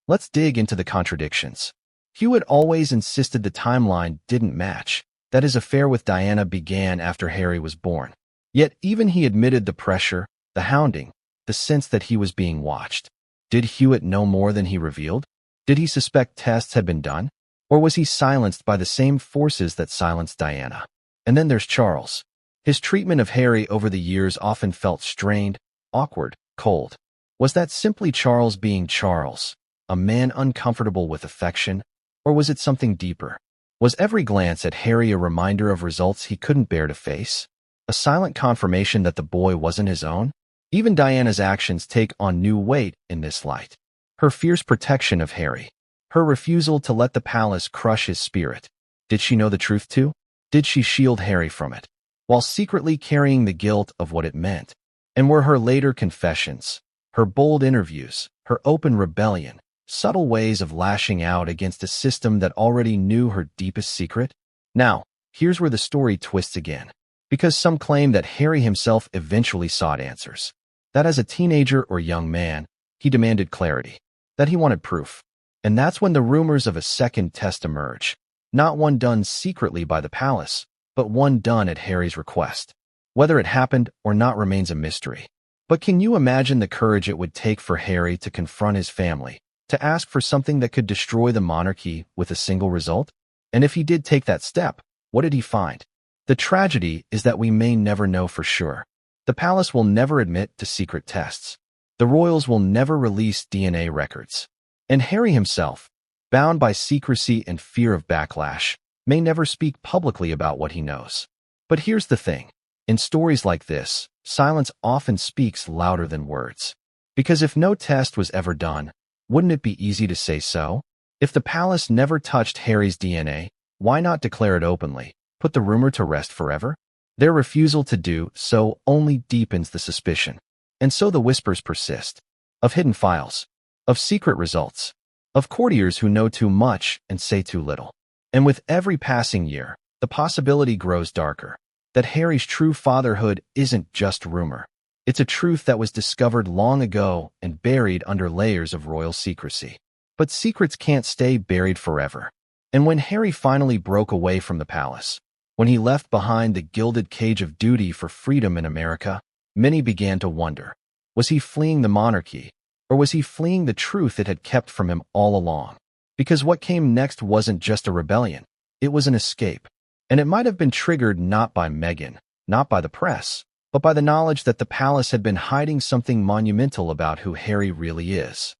A: Let's dig into the contradictions. Hewitt always insisted the timeline didn't match, that his affair with Diana began after Harry was born. Yet even he admitted the pressure, the hounding, the sense that he was being watched. Did Hewitt know more than he revealed? Did he suspect tests had been done? Or was he silenced by the same forces that silenced Diana? And then there's Charles. His treatment of Harry over the years often felt strained, awkward, cold. Was that simply Charles being Charles, a man uncomfortable with affection? Or was it something deeper? Was every glance at Harry a reminder of results he couldn't bear to face? A silent confirmation that the boy wasn't his own? Even Diana's actions take on new weight in this light. Her fierce protection of Harry. Her refusal to let the palace crush his spirit. Did she know the truth too? Did she shield Harry from it, while secretly carrying the guilt of what it meant? And were her later confessions, her bold interviews, her open rebellion, subtle ways of lashing out against a system that already knew her deepest secret? Now, here's where the story twists again. Because some claim that Harry himself eventually sought answers. That as a teenager or young man, he demanded clarity. That he wanted proof. And that's when the rumors of a second test emerge. Not one done secretly by the palace, but one done at Harry's request. Whether it happened or not remains a mystery. But can you imagine the courage it would take for Harry to confront his family, to ask for something that could destroy the monarchy with a single result? And if he did take that step, what did he find? The tragedy is that we may never know for sure. The palace will never admit to secret tests. The royals will never release DNA records. And Harry himself, bound by secrecy and fear of backlash, may never speak publicly about what he knows. But here's the thing. In stories like this, silence often speaks louder than words. Because if no test was ever done, wouldn't it be easy to say so? If the palace never touched Harry's DNA, why not declare it openly, put the rumor to rest forever? Their refusal to do so only deepens the suspicion. And so the whispers persist. of hidden files, of secret results, of courtiers who know too much and say too little. And with every passing year, the possibility grows darker, that Harry's true fatherhood isn't just rumor. It's a truth that was discovered long ago and buried under layers of royal secrecy. But secrets can't stay buried forever. And when Harry finally broke away from the palace, when he left behind the gilded cage of duty for freedom in America, many began to wonder, was he fleeing the monarchy, or was he fleeing the truth it had kept from him all along? Because what came next wasn't just a rebellion, it was an escape. And it might have been triggered not by Meghan, not by the press, but by the knowledge that the palace had been hiding something monumental about who Harry really is.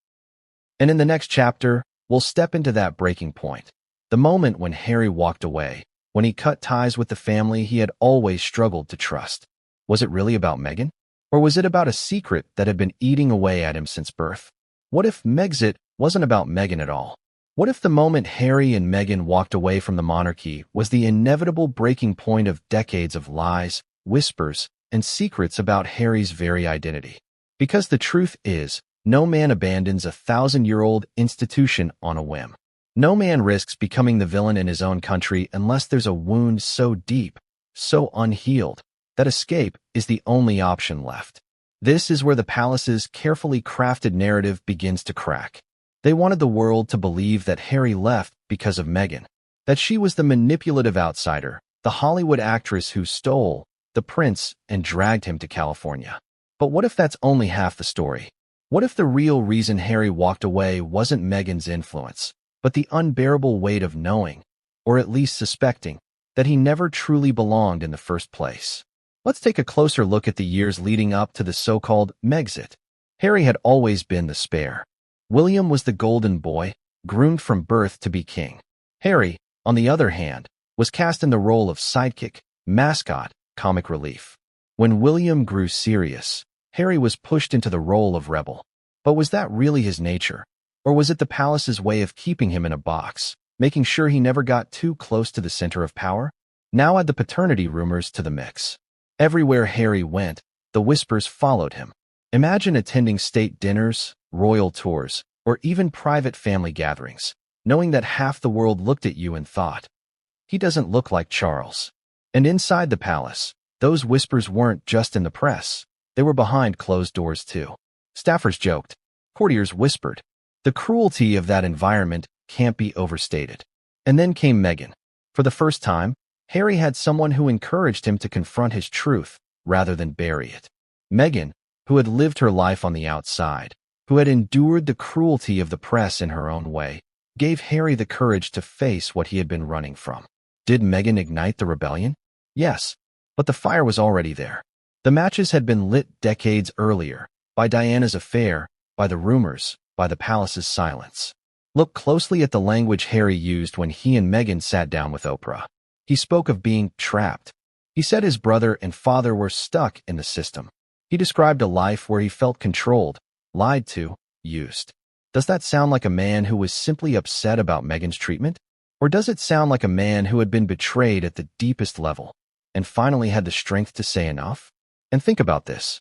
A: And in the next chapter, we'll step into that breaking point, the moment when Harry walked away, when he cut ties with the family he had always struggled to trust. Was it really about Meghan? Or was it about a secret that had been eating away at him since birth? What if Megxit wasn't about Meghan at all? What if the moment Harry and Meghan walked away from the monarchy was the inevitable breaking point of decades of lies, whispers, and secrets about Harry's very identity? Because the truth is, no man abandons a 1,000-year-old institution on a whim. No man risks becoming the villain in his own country unless there's a wound so deep, so unhealed, that escape is the only option left. This is where the palace's carefully crafted narrative begins to crack. They wanted the world to believe that Harry left because of Meghan, that she was the manipulative outsider, the Hollywood actress who stole the prince and dragged him to California. But what if that's only half the story? What if the real reason Harry walked away wasn't Meghan's influence, but the unbearable weight of knowing, or at least suspecting, that he never truly belonged in the first place? Let's take a closer look at the years leading up to the so-called Megxit. Harry had always been the spare. William was the golden boy, groomed from birth to be king. Harry, on the other hand, was cast in the role of sidekick, mascot, comic relief. When William grew serious, Harry was pushed into the role of rebel. But was that really his nature? Or was it the palace's way of keeping him in a box, making sure he never got too close to the center of power? Now add the paternity rumors to the mix. Everywhere Harry went, the whispers followed him. Imagine attending state dinners, royal tours, or even private family gatherings, knowing that half the world looked at you and thought, he doesn't look like Charles. And inside the palace, those whispers weren't just in the press, they were behind closed doors too. Staffers joked, courtiers whispered. The cruelty of that environment can't be overstated. And then came Meghan. For the first time, Harry had someone who encouraged him to confront his truth rather than bury it. Meghan, who had lived her life on the outside, who had endured the cruelty of the press in her own way, gave Harry the courage to face what he had been running from. Did Meghan ignite the rebellion? Yes, but the fire was already there. The matches had been lit decades earlier, by Diana's affair, by the rumors, by the palace's silence. Look closely at the language Harry used when he and Meghan sat down with Oprah. He spoke of being trapped. He said his brother and father were stuck in the system. He described a life where he felt controlled, lied to, used. Does that sound like a man who was simply upset about Meghan's treatment? Or does it sound like a man who had been betrayed at the deepest level and finally had the strength to say enough? And think about this.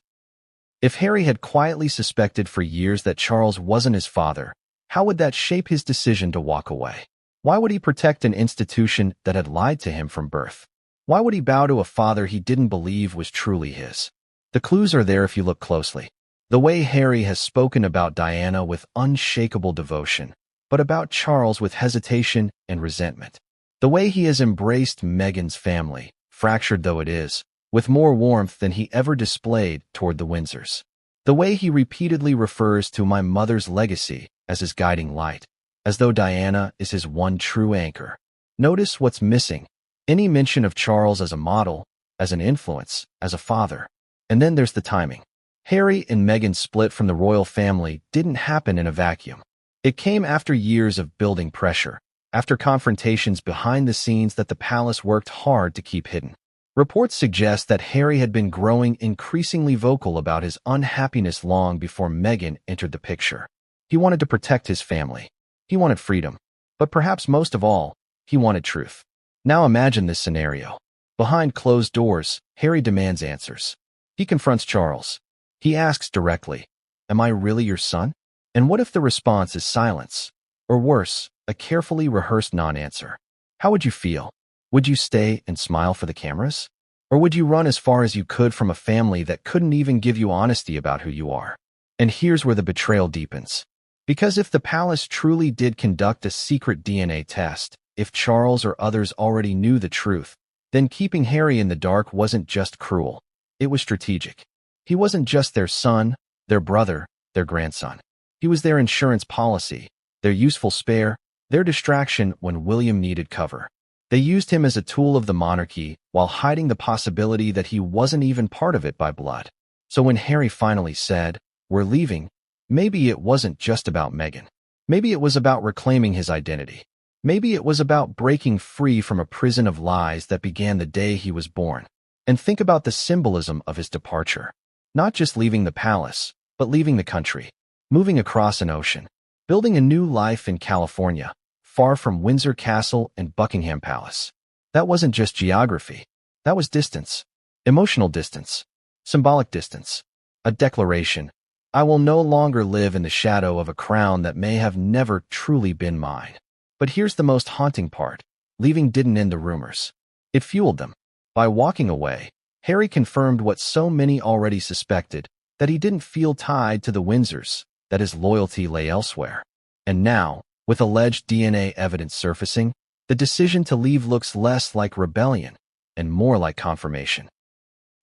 A: If Harry had quietly suspected for years that Charles wasn't his father, how would that shape his decision to walk away? Why would he protect an institution that had lied to him from birth? Why would he bow to a father he didn't believe was truly his? The clues are there if you look closely. The way Harry has spoken about Diana with unshakable devotion, but about Charles with hesitation and resentment. The way he has embraced Meghan's family, fractured though it is, with more warmth than he ever displayed toward the Windsors. The way he repeatedly refers to my mother's legacy as his guiding light, as though Diana is his one true anchor. Notice what's missing. Any mention of Charles as a model, as an influence, as a father. And then there's the timing. Harry and Meghan's split from the royal family didn't happen in a vacuum. It came after years of building pressure, after confrontations behind the scenes that the palace worked hard to keep hidden. Reports suggest that Harry had been growing increasingly vocal about his unhappiness long before Meghan entered the picture. He wanted to protect his family. He wanted freedom. But perhaps most of all, he wanted truth. Now imagine this scenario. Behind closed doors, Harry demands answers. He confronts Charles. He asks directly, Am I really your son? And what if the response is silence? Or worse, a carefully rehearsed non-answer? How would you feel? Would you stay and smile for the cameras? Or would you run as far as you could from a family that couldn't even give you honesty about who you are? And here's where the betrayal deepens. Because if the palace truly did conduct a secret DNA test, if Charles or others already knew the truth, then keeping Harry in the dark wasn't just cruel. It was strategic. He wasn't just their son, their brother, their grandson. He was their insurance policy, their useful spare, their distraction when William needed cover. They used him as a tool of the monarchy while hiding the possibility that he wasn't even part of it by blood. So when Harry finally said, "We're leaving," maybe it wasn't just about Meghan. Maybe it was about reclaiming his identity. Maybe it was about breaking free from a prison of lies that began the day he was born. And think about the symbolism of his departure. Not just leaving the palace, but leaving the country, moving across an ocean, building a new life in California, far from Windsor Castle and Buckingham Palace. That wasn't just geography. That was distance. Emotional distance. Symbolic distance. A declaration. I will no longer live in the shadow of a crown that may have never truly been mine. But here's the most haunting part. Leaving didn't end the rumors. It fueled them. By walking away, Harry confirmed what so many already suspected, that he didn't feel tied to the Windsors, that his loyalty lay elsewhere. And now, with alleged DNA evidence surfacing, the decision to leave looks less like rebellion and more like confirmation.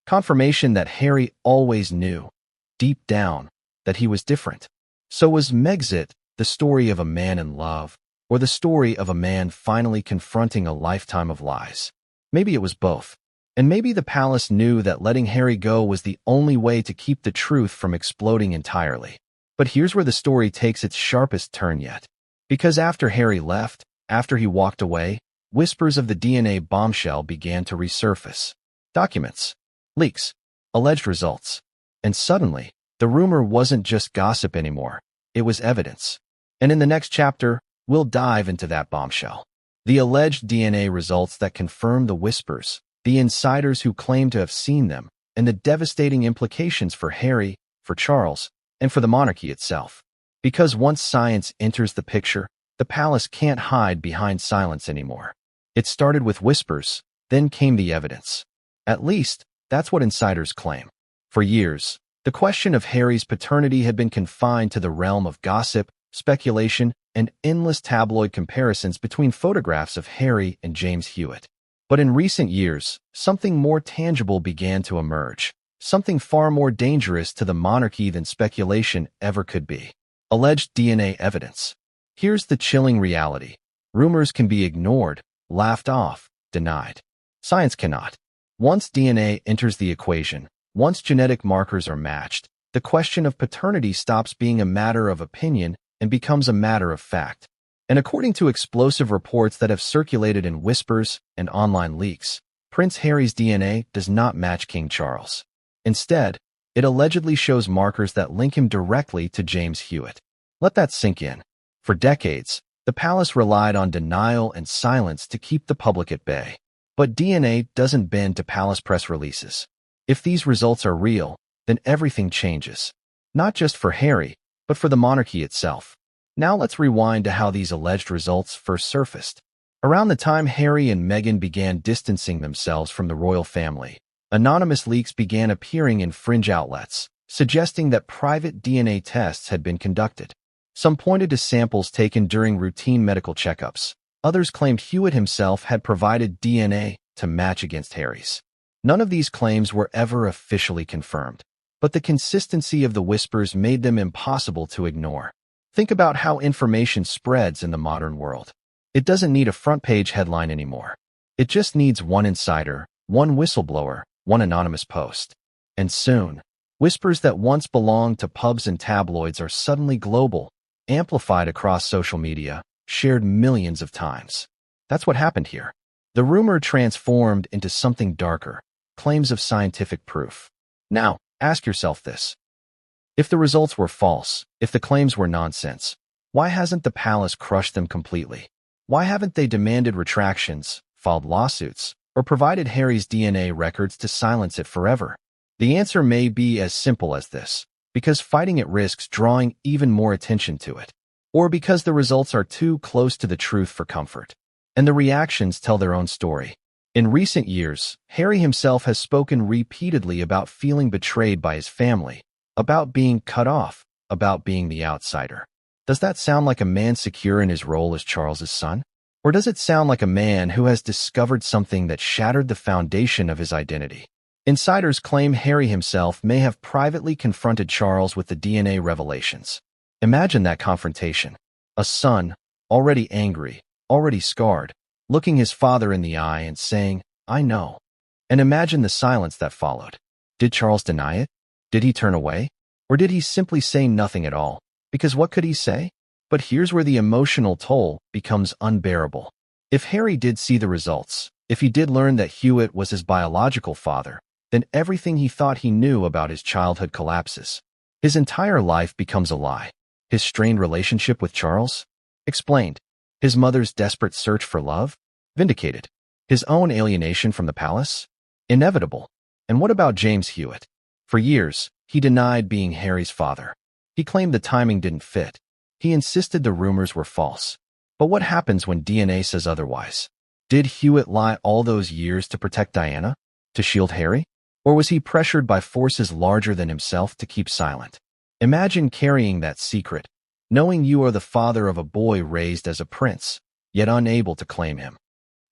A: Confirmation that Harry always knew, deep down, that he was different. So was Megxit the story of a man in love, or the story of a man finally confronting a lifetime of lies? Maybe it was both. And maybe the palace knew that letting Harry go was the only way to keep the truth from exploding entirely. But here's where the story takes its sharpest turn yet. Because after Harry left, after he walked away, whispers of the DNA bombshell began to resurface. Documents, leaks, alleged results. And suddenly, the rumor wasn't just gossip anymore. It was evidence. And in the next chapter, we'll dive into that bombshell. The alleged DNA results that confirm the whispers, the insiders who claim to have seen them, and the devastating implications for Harry, for Charles, and for the monarchy itself. Because once science enters the picture, the palace can't hide behind silence anymore. It started with whispers, then came the evidence. At least, that's what insiders claim. For years, the question of Harry's paternity had been confined to the realm of gossip, speculation, and endless tabloid comparisons between photographs of Harry and James Hewitt. But in recent years, something more tangible began to emerge, something far more dangerous to the monarchy than speculation ever could be. Alleged DNA evidence. Here's the chilling reality. Rumors can be ignored, laughed off, denied. Science cannot. Once DNA enters the equation, once genetic markers are matched, the question of paternity stops being a matter of opinion and becomes a matter of fact. And according to explosive reports that have circulated in whispers and online leaks, Prince Harry's DNA does not match King Charles. Instead, it allegedly shows markers that link him directly to James Hewitt. Let that sink in. For decades, the palace relied on denial and silence to keep the public at bay. But DNA doesn't bend to palace press releases. If these results are real, then everything changes. Not just for Harry, but for the monarchy itself. Now let's rewind to how these alleged results first surfaced. Around the time Harry and Meghan began distancing themselves from the royal family, anonymous leaks began appearing in fringe outlets, suggesting that private DNA tests had been conducted. Some pointed to samples taken during routine medical checkups. Others claimed Hewitt himself had provided DNA to match against Harry's. None of these claims were ever officially confirmed, but the consistency of the whispers made them impossible to ignore. Think about how information spreads in the modern world. It doesn't need a front-page headline anymore. It just needs one insider, one whistleblower, one anonymous post. And soon, whispers that once belonged to pubs and tabloids are suddenly global, amplified across social media, shared millions of times. That's what happened here. The rumor transformed into something darker, claims of scientific proof. Now, ask yourself this. If the results were false, if the claims were nonsense, why hasn't the palace crushed them completely? Why haven't they demanded retractions, filed lawsuits, or provided Harry's DNA records to silence it forever? The answer may be as simple as this. because fighting it risks drawing even more attention to it, or because the results are too close to the truth for comfort. And the reactions tell their own story. In recent years, Harry himself has spoken repeatedly about feeling betrayed by his family, about being cut off, about being the outsider. Does that sound like a man secure in his role as Charles's son? Or does it sound like a man who has discovered something that shattered the foundation of his identity? Insiders claim Harry himself may have privately confronted Charles with the DNA revelations. Imagine that confrontation. A son, already angry, already scarred, looking his father in the eye and saying, "I know." And imagine the silence that followed. Did Charles deny it? Did he turn away? Or did he simply say nothing at all? Because what could he say? But here's where the emotional toll becomes unbearable. If Harry did see the results, if he did learn that Hewitt was his biological father, then everything he thought he knew about his childhood collapses. His entire life becomes a lie. His strained relationship with Charles? Explained. His mother's desperate search for love? Vindicated. His own alienation from the palace? Inevitable. And what about James Hewitt? For years, he denied being Harry's father. He claimed the timing didn't fit. He insisted the rumors were false. But what happens when DNA says otherwise? Did Hewitt lie all those years to protect Diana? To shield Harry? Or was he pressured by forces larger than himself to keep silent? Imagine carrying that secret, knowing you are the father of a boy raised as a prince, yet unable to claim him.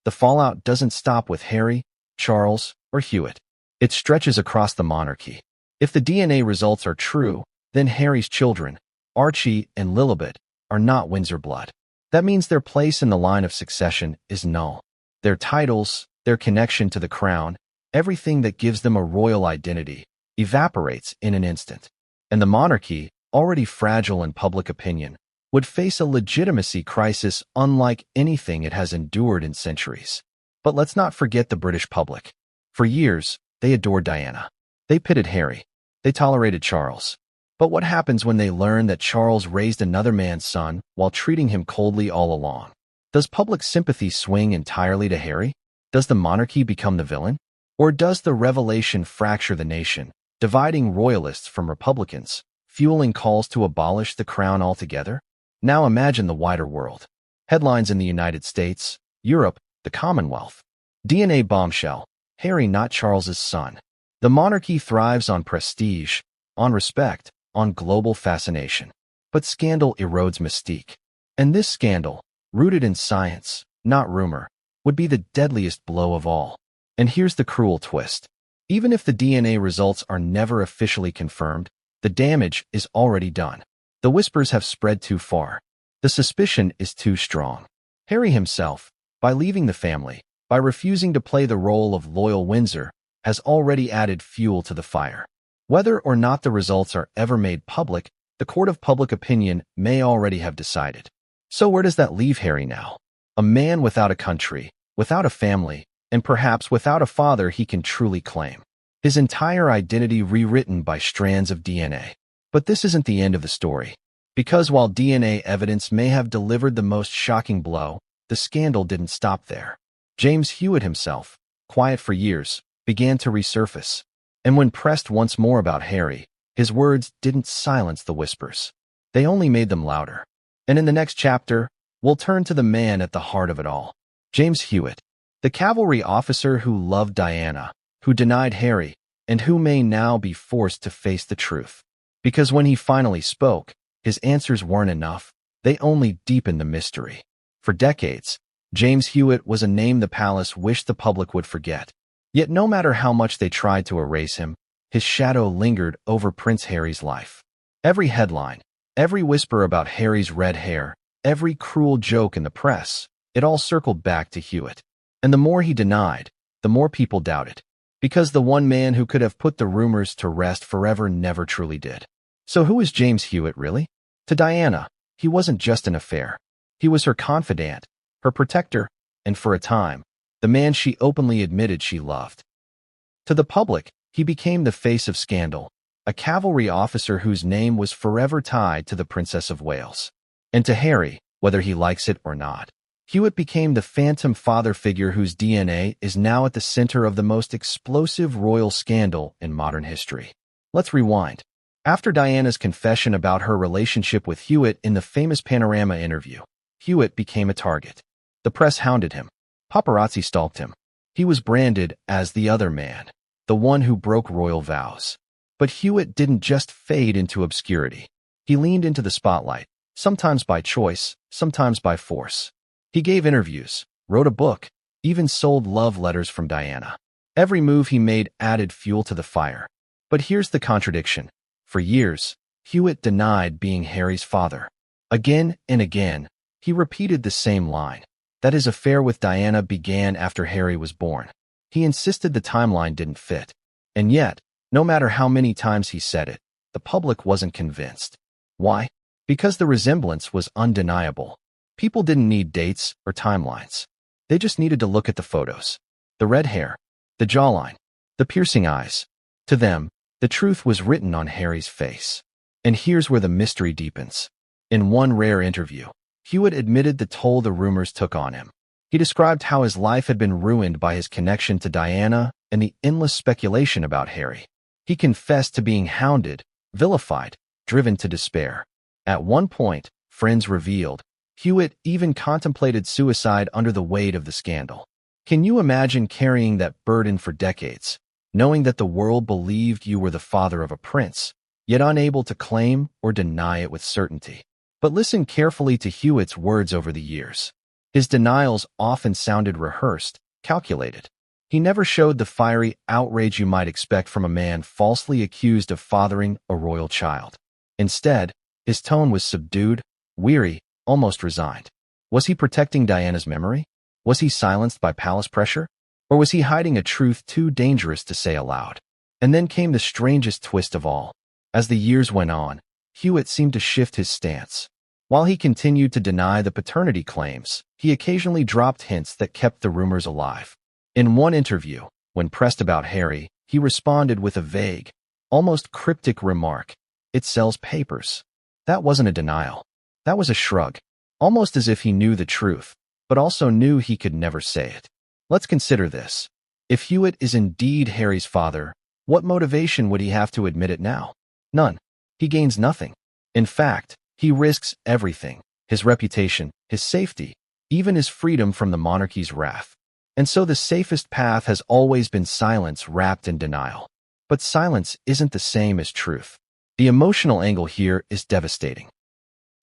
A: The fallout doesn't stop with Harry, Charles, or Hewitt. It stretches across the monarchy. If the DNA results are true, then Harry's children, Archie and Lilibet, are not Windsor blood. That means their place in the line of succession is null. Their titles, their connection to the crown, everything that gives them a royal identity, evaporates in an instant. And the monarchy, already fragile in public opinion, would face a legitimacy crisis unlike anything it has endured in centuries. But let's not forget the British public. For years, they adored Diana. They pitied Harry. They tolerated Charles. But what happens when they learn that Charles raised another man's son while treating him coldly all along? Does public sympathy swing entirely to Harry? Does the monarchy become the villain? Or does the revelation fracture the nation, dividing royalists from republicans, fueling calls to abolish the crown altogether? Now imagine the wider world. Headlines in the United States, Europe, the Commonwealth. DNA bombshell. Harry not Charles's son. The monarchy thrives on prestige, on respect, on global fascination. But scandal erodes mystique. And this scandal, rooted in science, not rumor, would be the deadliest blow of all. And here's the cruel twist. Even if the DNA results are never officially confirmed, the damage is already done. The whispers have spread too far. The suspicion is too strong. Harry himself, by leaving the family, by refusing to play the role of loyal Windsor, has already added fuel to the fire. Whether or not the results are ever made public, the court of public opinion may already have decided. So where does that leave Harry now? A man without a country, without a family, and perhaps without a father he can truly claim. His entire identity rewritten by strands of DNA. But this isn't the end of the story. Because while DNA evidence may have delivered the most shocking blow, the scandal didn't stop there. James Hewitt himself, quiet for years, began to resurface. And when pressed once more about Harry, his words didn't silence the whispers. They only made them louder. And in the next chapter, we'll turn to the man at the heart of it all. James Hewitt, the cavalry officer who loved Diana, who denied Harry, and who may now be forced to face the truth. Because when he finally spoke, his answers weren't enough. They only deepened the mystery. For decades, James Hewitt was a name the palace wished the public would forget. Yet no matter how much they tried to erase him, his shadow lingered over Prince Harry's life. Every headline, every whisper about Harry's red hair, every cruel joke in the press, it all circled back to Hewitt. And the more he denied, the more people doubted. Because the one man who could have put the rumors to rest forever never truly did. So who is James Hewitt really? To Diana, he wasn't just an affair. He was her confidant, her protector, and for a time, the man she openly admitted she loved. To the public, he became the face of scandal, a cavalry officer whose name was forever tied to the Princess of Wales. And to Harry, whether he likes it or not, Hewitt became the phantom father figure whose DNA is now at the center of the most explosive royal scandal in modern history. Let's rewind. After Diana's confession about her relationship with Hewitt in the famous Panorama interview, Hewitt became a target. The press hounded him. Paparazzi stalked him. He was branded as the other man, the one who broke royal vows. But Hewitt didn't just fade into obscurity. He leaned into the spotlight, sometimes by choice, sometimes by force. He gave interviews, wrote a book, even sold love letters from Diana. Every move he made added fuel to the fire. But here's the contradiction. For years, Hewitt denied being Harry's father. Again and again, he repeated the same line, that his affair with Diana began after Harry was born. He insisted the timeline didn't fit. And yet, no matter how many times he said it, the public wasn't convinced. Why? Because the resemblance was undeniable. People didn't need dates or timelines. They just needed to look at the photos. The red hair, the jawline, the piercing eyes. To them, the truth was written on Harry's face. And here's where the mystery deepens. In one rare interview, Hewitt admitted the toll the rumors took on him. He described how his life had been ruined by his connection to Diana and the endless speculation about Harry. He confessed to being hounded, vilified, driven to despair. At one point, friends revealed, Hewitt even contemplated suicide under the weight of the scandal. Can you imagine carrying that burden for decades, knowing that the world believed you were the father of a prince, yet unable to claim or deny it with certainty? But listen carefully to Hewitt's words over the years. His denials often sounded rehearsed, calculated. He never showed the fiery outrage you might expect from a man falsely accused of fathering a royal child. Instead, his tone was subdued, weary, almost resigned. Was he protecting Diana's memory? Was he silenced by palace pressure? Or was he hiding a truth too dangerous to say aloud? And then came the strangest twist of all. As the years went on, Hewitt seemed to shift his stance. While he continued to deny the paternity claims, he occasionally dropped hints that kept the rumors alive. In one interview, when pressed about Harry, he responded with a vague, almost cryptic remark, "It sells papers." That wasn't a denial. That was a shrug, almost as if he knew the truth, but also knew he could never say it. Let's consider this. If Hewitt is indeed Harry's father, what motivation would he have to admit it now? None. He gains nothing. In fact, he risks everything, his reputation, his safety, even his freedom from the monarchy's wrath. And so the safest path has always been silence wrapped in denial. But silence isn't the same as truth. The emotional angle here is devastating.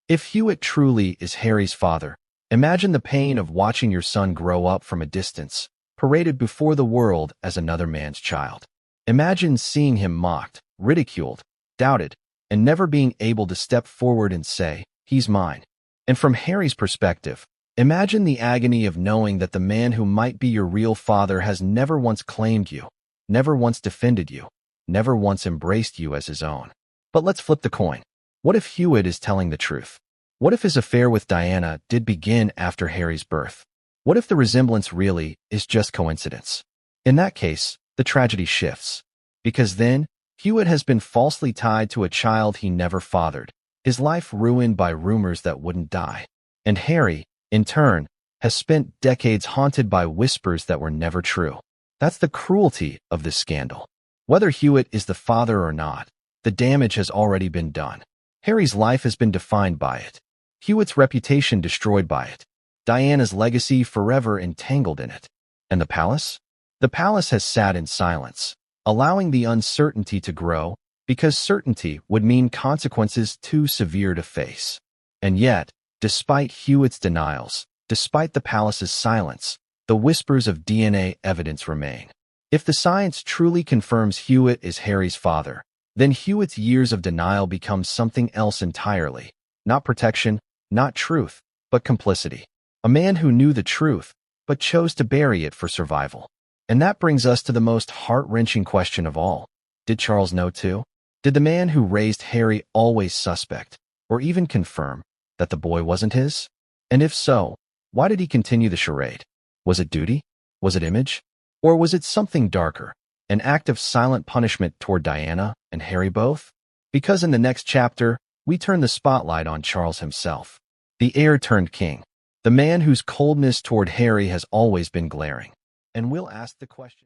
A: If Hewitt truly is Harry's father, imagine the pain of watching your son grow up from a distance, paraded before the world as another man's child. Imagine seeing him mocked, ridiculed, doubted, and never being able to step forward and say, "He's mine." And from Harry's perspective, imagine the agony of knowing that the man who might be your real father has never once claimed you, never once defended you, never once embraced you as his own. But let's flip the coin. What if Hewitt is telling the truth? What if his affair with Diana did begin after Harry's birth? What if the resemblance really is just coincidence? In that case, the tragedy shifts. Because then, Hewitt has been falsely tied to a child he never fathered, his life ruined by rumors that wouldn't die. And Harry, in turn, has spent decades haunted by whispers that were never true. That's the cruelty of this scandal. Whether Hewitt is the father or not, the damage has already been done. Harry's life has been defined by it. Hewitt's reputation destroyed by it. Diana's legacy forever entangled in it. And the palace? The palace has sat in silence, allowing the uncertainty to grow, because certainty would mean consequences too severe to face. And yet, despite Hewitt's denials, despite the palace's silence, the whispers of DNA evidence remain. If the science truly confirms Hewitt is Harry's father, then Hewitt's years of denial become something else entirely. Not protection, not truth, but complicity. A man who knew the truth, but chose to bury it for survival. And that brings us to the most heart-wrenching question of all. Did Charles know too? Did the man who raised Harry always suspect, or even confirm, that the boy wasn't his? And if so, why did he continue the charade? Was it duty? Was it image? Or was it something darker? An act of silent punishment toward Diana and Harry both? Because in the next chapter, we turn the spotlight on Charles himself. The heir turned king. The man whose coldness toward Harry has always been glaring. And we'll ask the question.